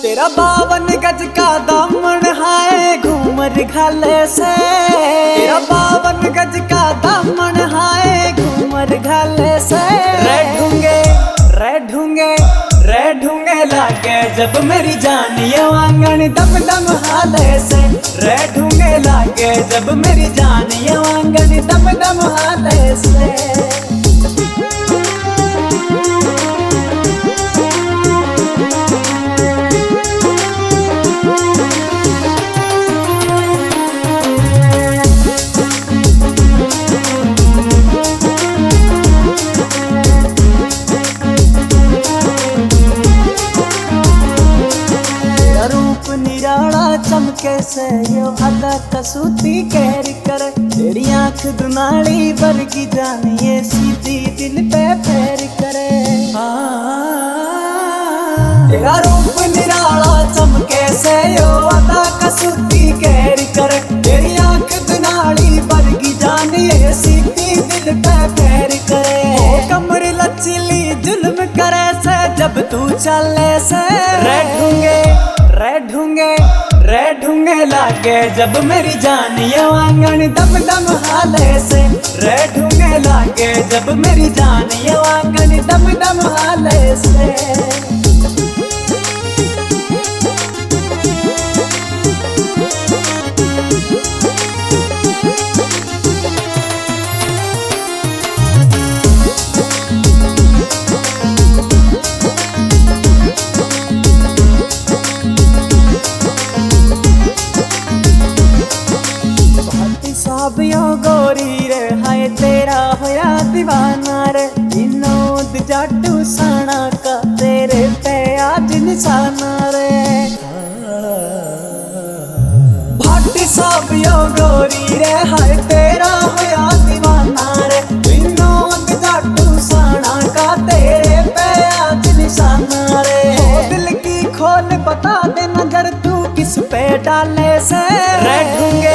तेरा 52 गज का दामन हाय घूमर घाले से। तेरा 52 गज का दामन हाय घूमर घाले से। रे ढूंगे लागे जब मेरी जान ये आंगन दम दम हाले से। रे ढूंगे लागे जब मेरी जान ये आंगन दम दम हाले से। चमके से यो अदा कसूती कैर कर। तेरी आँख दुनाली वर्गी जान ये सीधी दिल पे फेर करे। तेरा रूप निराला चमके से यो अदा कसूती कैर कर। तेरी आँख दुनाली वर्गी जान ये सीधी दिल पे फेर करे। ओ कमर लचीली जुल्म करे से जब तू चले से। रे ढूंगे लागे जब मेरी जान ये आंगन दम दम हाले से। रे ढूंगे लागे जब मेरी जान ये आंगन दम दम हाले से। सब यो गोरी रे हाय तेरा होया दीवाना रे। विनोद जाटू साना का तेरे पे आज निशाना रे। भाटी सब यो गोरी रे हाय तेरा होया दीवाना रे। विनोद जाटू साना का तेरे पे आज निशाना रे। दिल की खोल बता दे नजर तू किस पे डाले से। रे ढूंगे